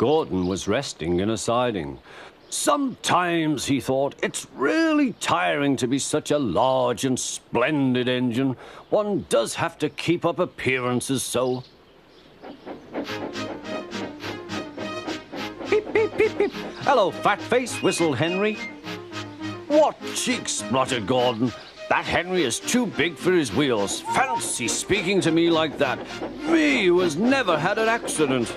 Gordon was resting in a siding. Sometimes, he thought, it's really tiring to be such a large and splendid engine. One does have to keep up appearances so. Beep, beep, beep, beep. Hello, fat face, whistled Henry. What cheeks, spluttered Gordon. That Henry is too big for his wheels. Fancy speaking to me like that. Me, who has never had an accident.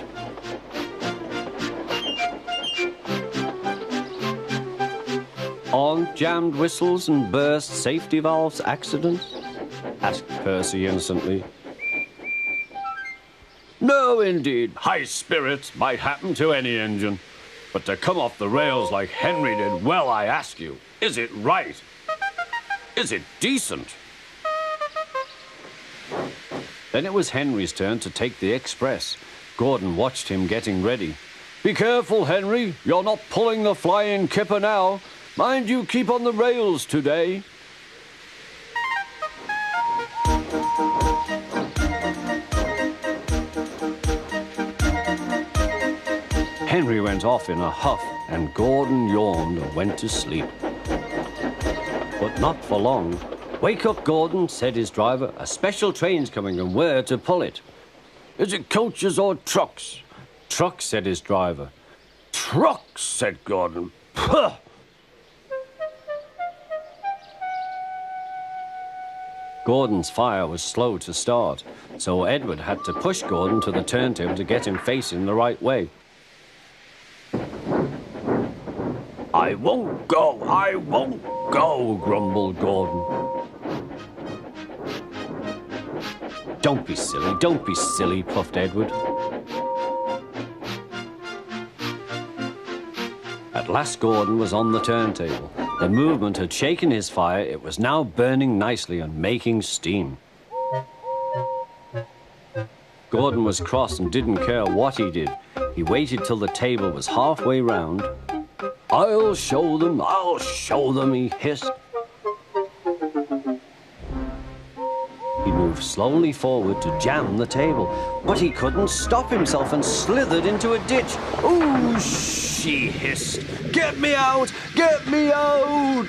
Aren't jammed whistles and burst safety valves accidents? Asked Percy innocently. No, indeed. High spirits might happen to any engine. But to come off the rails like Henry did, well, I ask you, is it right? Is it decent? Then it was Henry's turn to take the express. Gordon watched him getting ready. Be careful, Henry. You're not pulling the flying kipper now. Mind you keep on the rails today. Henry went off in a huff, and Gordon yawned and went to sleep. But not for long. Wake up, Gordon, said his driver. A special train's coming, and we're to pull it. Is it coaches or trucks? Trucks, said his driver. Trucks, said Gordon. Puh! Gordon's fire was slow to start, so Edward had to push Gordon to the turntable to get him facing the right way. I won't go, grumbled Gordon. Don't be silly, puffed Edward. At last Gordon was on the turntable. The movement had shaken his fire. It was now burning nicely and making steam. Gordon was cross and didn't care what he did. He waited till the table was halfway round. I'll show them, he hissed. He moved slowly forward to jam the table, but he couldn't stop himself and slithered into a ditch. Ooh, she hissed. Get me out! Get me out!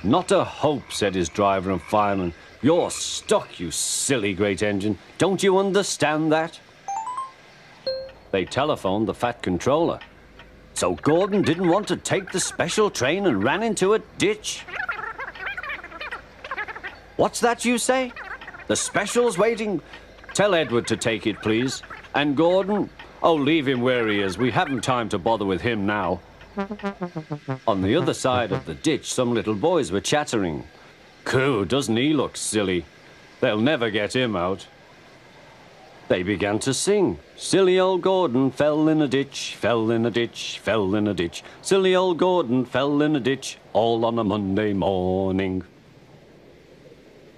Not a hope, said his driver and fireman. You're stuck, you silly great engine. Don't you understand that? They telephoned the Fat Controller. So Gordon didn't want to take the special train and ran into a ditch. What's that you say? The special's waiting? Tell Edward to take it, please. And Gordon? Oh, leave him where he is. We haven't time to bother with him now. On the other side of the ditch, some little boys were chattering. Coo, doesn't he look silly? They'll never get him out. They began to sing. Silly old Gordon fell in a ditch, fell in a ditch, fell in a ditch. Silly old Gordon fell in a ditch, all on a Monday morning.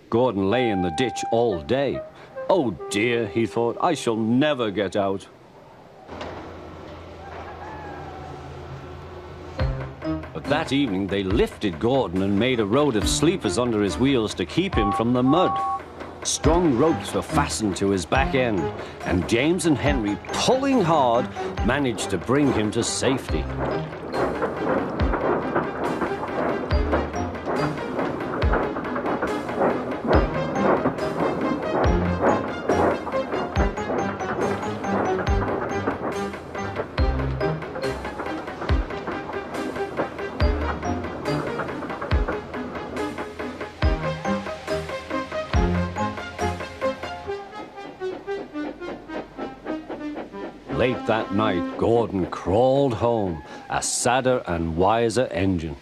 Gordon lay in the ditch all day. Oh dear, he thought, I shall never get out. But that evening they lifted Gordon and made a road of sleepers under his wheels to keep him from the mud. Strong ropes were fastened to his back end, and James and Henry, pulling hard, managed to bring him to safety. Late that night, Gordon crawled home, a sadder and wiser engine.